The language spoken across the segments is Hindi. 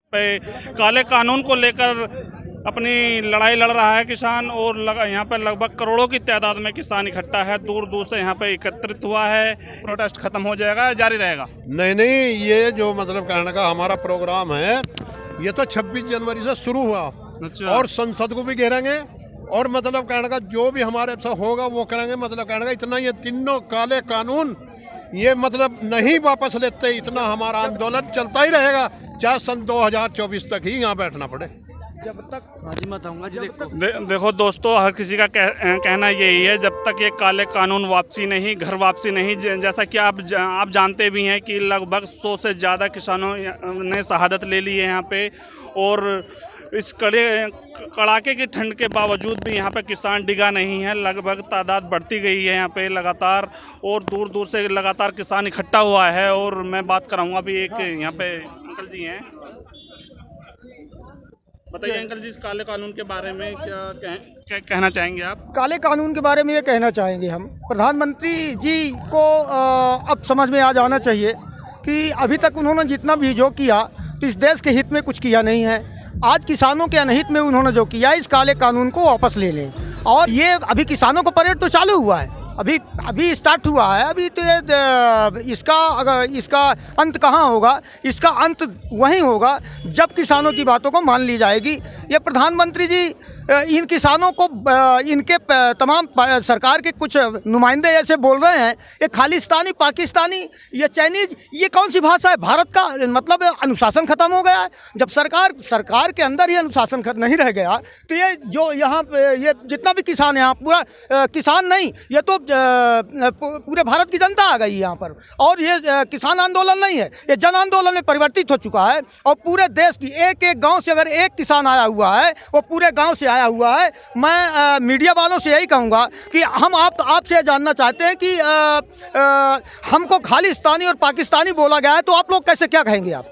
पे काले कानून को लेकर अपनी लड़ाई लड़ रहा है किसान और यहाँ पे लगभग करोड़ों की तादाद में किसान इकट्ठा है, दूर दूर से यहाँ पे एकत्रित हुआ है। प्रोटेस्ट खत्म हो जाएगा, जारी रहेगा? नहीं, ये जो मतलब कहने का हमारा प्रोग्राम है ये तो 26 जनवरी से शुरू हुआ। अच्छा। और संसद को भी घेरेंगे और मतलब कहने का जो भी हमारे से होगा वो करेंगे। मतलब कहने का इतना ये तीनों काले कानून ये मतलब नहीं वापस लेते, इतना हमारा आंदोलन चलता ही रहेगा, चाहे सन 2024 तक ही यहाँ बैठना पड़े। जब तक हाजी मत आऊंगा जी। देखो दोस्तों, हर किसी का कहना यही है, जब तक ये काले कानून वापसी नहीं, घर वापसी नहीं। जैसा कि आप जानते भी हैं कि लगभग 100 से ज़्यादा किसानों ने शहादत ले ली है यहाँ पे, और इस कड़ाके की ठंड के बावजूद भी यहाँ पे किसान डिगा नहीं है। लगभग तादाद बढ़ती गई है यहाँ पे लगातार, और दूर दूर से लगातार किसान इकट्ठा हुआ है। और मैं बात कराऊंगा अभी एक यहाँ पे अंकल जी हैं। बताइए अंकल जी, इस काले कानून के बारे में क्या कहना चाहेंगे आप? काले कानून के बारे में ये कहना चाहेंगे हम, प्रधानमंत्री जी को अब समझ में आ जाना चाहिए कि अभी तक उन्होंने जितना भी जो किया तो इस देश के हित में कुछ किया नहीं है। आज किसानों के अनहित में उन्होंने जो किया, इस काले कानून को वापस ले लें। और ये अभी किसानों का परेड तो चालू हुआ है, अभी स्टार्ट हुआ है। अभी तो इसका अंत कहाँ होगा? इसका अंत वहीं होगा जब किसानों की बातों को मान ली जाएगी। ये प्रधानमंत्री जी इन किसानों को, इनके तमाम सरकार के कुछ नुमाइंदे ऐसे बोल रहे हैं, ये खालिस्तानी, पाकिस्तानी, ये चाइनीज, ये कौन सी भाषा है? भारत का मतलब अनुशासन खत्म हो गया है। जब सरकार के अंदर ही अनुशासन नहीं रह गया तो ये जो यहाँ पे ये जितना भी किसान है, यहाँ पूरा किसान नहीं, ये तो पूरे भारत की जनता आ गई यहाँ पर। और ये किसान आंदोलन नहीं है, ये जन आंदोलन में परिवर्तित हो चुका है। और पूरे देश की एक एक गाँव से अगर एक किसान आया हुआ है, वो पूरे गाँव से हुआ है। मैं मीडिया वालों से यही कहूंगा कि हम आपसे जानना चाहते हैं कि हमको खालिस्तानी और पाकिस्तानी बोला गया है, तो आप लोग कैसे क्या कहेंगे? आप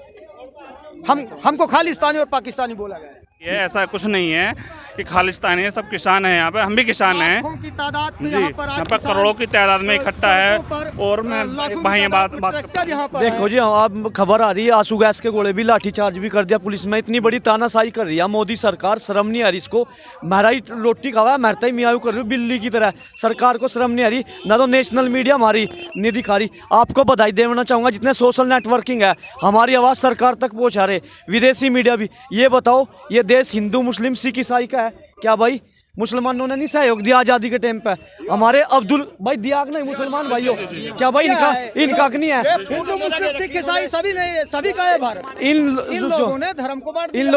हमको खालिस्तानी और पाकिस्तानी बोला गया है। ये ऐसा कुछ नहीं है कि खालिस्तानी है, सब किसान हैं यहाँ पे, हम भी किसान हैं की तादाद में जी। यहाँ पर करोड़ों की तादाद में इकट्ठा है। और मैं एक भाई बात देखो जी, आप खबर आ रही है आंसू गैस के गोले भी लाठीचार्ज भी कर दिया पुलिस में। इतनी बड़ी तानाशाही कर रही है मोदी सरकार, शर्म नहीं आ रही इसको। महराई रोटी खावा महरता ही मियाऊ कर रही हूँ बिल्ली की तरह। सरकार को शर्म नहीं आ रही, ना तो नेशनल मीडिया हमारी नहीं दिखा रही। आपको बधाई देना चाहूँगा जितने सोशल नेटवर्किंग है, हमारी आवाज़ सरकार तक पहुँचा रहे। विदेशी मीडिया भी। ये बताओ, ये देश हिंदू मुस्लिम सिख ईसाई का है क्या भाई? मुसलमानों ने नहीं सहयोग दिया आज़ादी के टाइम पे? हमारे अब्दुल भाई दिया नहीं मुसलमान भाइयों क्या भाई? इनका नहीं है। हिंदू मुस्लिम सिख ईसाई सभी का है भारत। इन लोगों ने धर्म को बांट दिया। इन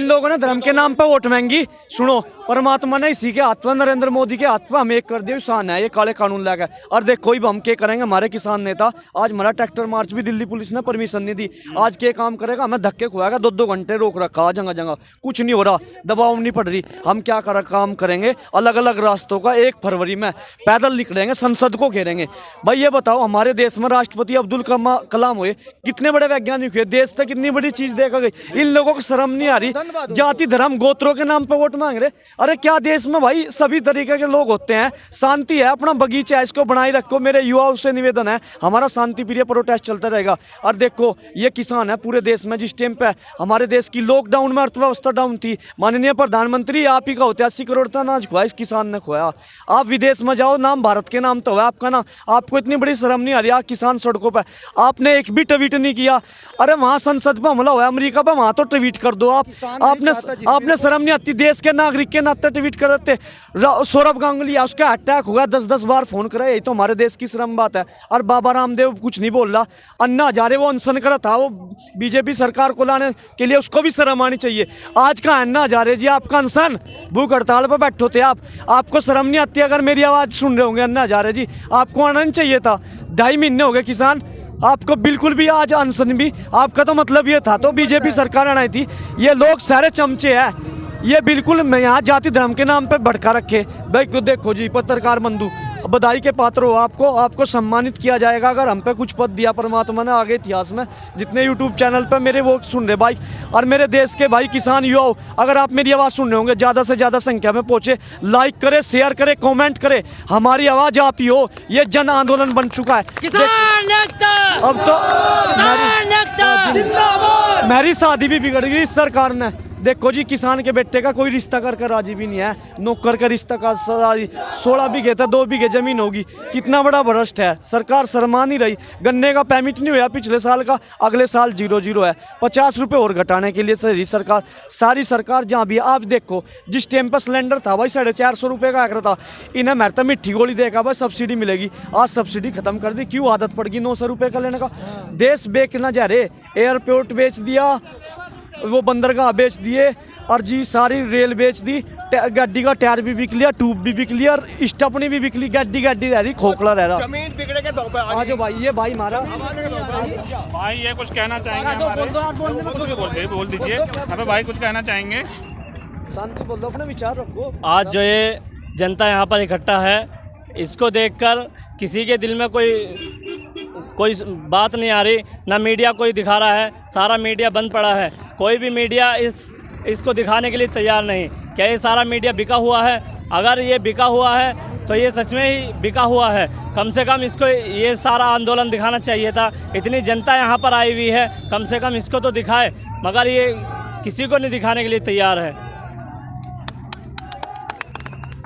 लोगों ने धर्म के नाम पे वोट मांगी। सुनो, परमात्मा ने इसी के हाथ में, नरेंद्र मोदी के हाथ में हम एक कर दिया इंसान है ये काले कानून लाकर। और देखो ही हम क्या करेंगे? हमारे किसान नेता आज हमारा ट्रैक्टर मार्च भी दिल्ली पुलिस ने परमिशन नहीं दी। आज क्या काम करेगा? हमें धक्के खुआएगा, 2-2 घंटे रोक रखा जगह जगह, कुछ नहीं हो रहा, दबाव नहीं पड़ रही। हम क्या काम करेंगे? अलग अलग रास्तों का 1 फरवरी में पैदल निकलेंगे, संसद को घेरेंगे। भाई ये बताओ, हमारे देश में राष्ट्रपति अब्दुल कलाम हुए, कितने बड़े वैज्ञानिक हुए, देश तक कितनी बड़ी चीज देखा गई। इन लोगों को शर्म नहीं आ रही? जाति धर्म गोत्रों के नाम पे वोट मांग रहे। अरे क्या देश में भाई सभी तरीके के लोग होते हैं? शांति है, अपना बगीचा है, इसको बनाए रखो। मेरे युवाओं से निवेदन है, हमारा शांति प्रिय प्रोटेस्ट चलता रहेगा। और देखो, ये किसान है पूरे देश में। जिस टाइम पे हमारे देश की लॉकडाउन में अर्थव्यवस्था डाउन थी, माननीय प्रधानमंत्री आप ही का 80 करोड़ का अनाज खोया इस किसान ने खोया। आप विदेश में जाओ, नाम भारत के नाम तो है आपका ना, आपको इतनी बड़ी शर्म नहीं आ रही? आप किसान सड़कों पे, आपने एक भी ट्वीट नहीं किया। अरे वहां संसद पे हमला हुआ अमेरिका पे, वहां तो ट्वीट कर दो। आपने शर्म नहीं आती? देश के नागरिक के नाते ट्वीट कर देते। सौरभ गांगुली उसका अटैक हुआ, 10-10 बार फोन करा, यही तो हमारे देश की शर्म बात है। और बाबा रामदेव कुछ नहीं बोल रहा। अन्ना हजारे वो अनशन करा था, वो बीजेपी सरकार को लाने के लिए, उसको भी शर्म आनी चाहिए। आज का अन्ना हजारे जी आपका अनशन, भूख हड़ताल पर बैठे थे आपको शर्म नहीं आती? अगर मेरी आवाज़ सुन रहे होंगे अन्ना हजारे जी, आपको आना नहीं चाहिए था। 2.5 महीने हो गए किसान, आपको बिल्कुल भी आज अनशन भी, आपका तो मतलब ये था तो बीजेपी सरकार आनी थी। ये लोग सारे चमचे हैं, ये बिल्कुल यहाँ जाति धर्म के नाम पे भड़का रखे। भाई देखो जी, पत्रकार बंधु, बधाई के पात्र हो आपको, आपको सम्मानित किया जाएगा अगर हम पे कुछ पद दिया परमात्मा ने आगे इतिहास में। जितने यूट्यूब चैनल पे मेरे वो सुन रहे भाई, और मेरे देश के भाई किसान युवाओं, अगर आप मेरी आवाज़ सुन रहे होंगे, ज़्यादा से ज़्यादा संख्या में पहुँचे, लाइक करें, शेयर करें, कॉमेंट करें, हमारी आवाज़ आप ही हो। ये जन आंदोलन बन चुका है। अब तो मेरी शादी भी बिगड़ गई इस सरकार ने। देखो जी, किसान के बेटे का कोई रिश्ता कर राजी भी नहीं है, नौकर का रिश्ता का 16 बीघे था, 2 बीघे जमीन होगी। कितना बड़ा भ्रष्ट है सरकार, शर्मा नहीं रही। गन्ने का पेमेंट नहीं हुआ पिछले साल का, अगले साल 0-0 है। 50 रुपये और घटाने के लिए सरकार, सारी सरकार जहाँ भी। आप देखो, जिस टाइम पर सिलेंडर था भाई 450 रुपये का आकर था, इन्हें मैं तो मिट्टी गोली देखा भाई सब्सिडी मिलेगी, आज सब्सिडी खत्म कर दी। क्यों? आदत पड़ गई 900 रुपये का लेने का। देश बेचना जा रहे, एयरपोर्ट बेच दिया, वो बंदरगाह बेच दिए, और जी सारी रेल बेच दी, गाड़ी का टायर भी बिक लिया, ट्यूब भी बिक लिया, और स्टपनी भी बिक ली। गाड़ी रह रही, खोखला रह रहा। जमीन बिगड़े के दो पे आज भाई, ये भाई मारा भाई ये कुछ कहना चाहेंगे हमारे? बोल दीजिए। अबे भाई कुछ कहना चाहेंगे? शांति बोलो, अपने विचार रखो। आज जो ये जनता यहाँ पर इकट्ठा है, इसको देखकर किसी के दिल में कोई बात नहीं आ रही, ना मीडिया कोई दिखा रहा है, सारा मीडिया बंद पड़ा है। कोई भी मीडिया इसको दिखाने के लिए तैयार नहीं। क्या ये सारा मीडिया बिका हुआ है? अगर ये बिका हुआ है तो ये सच में ही बिका हुआ है। कम से कम इसको ये सारा आंदोलन दिखाना चाहिए था। इतनी जनता यहाँ पर आई हुई है, कम से कम इसको तो दिखाए, मगर ये किसी को नहीं दिखाने के लिए तैयार है।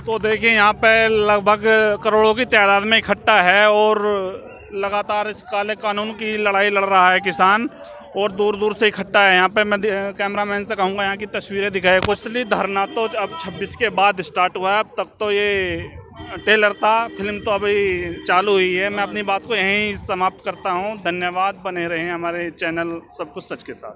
तो देखिए, यहाँ पे लगभग करोड़ों की तादाद में इकट्ठा है और लगातार इस काले कानून की लड़ाई लड़ रहा है किसान, और दूर दूर से इकट्ठा है। यहाँ पे मैं कैमरामैन से कहूँगा यहाँ की तस्वीरें दिखाए कुछ। इसलिए धरना तो अब 26 के बाद स्टार्ट हुआ है, अब तक तो ये टेलर था, फिल्म तो अभी चालू हुई है। मैं अपनी बात को यहीं समाप्त करता हूँ। धन्यवाद, बने रहें हमारे चैनल सब कुछ सच के साथ।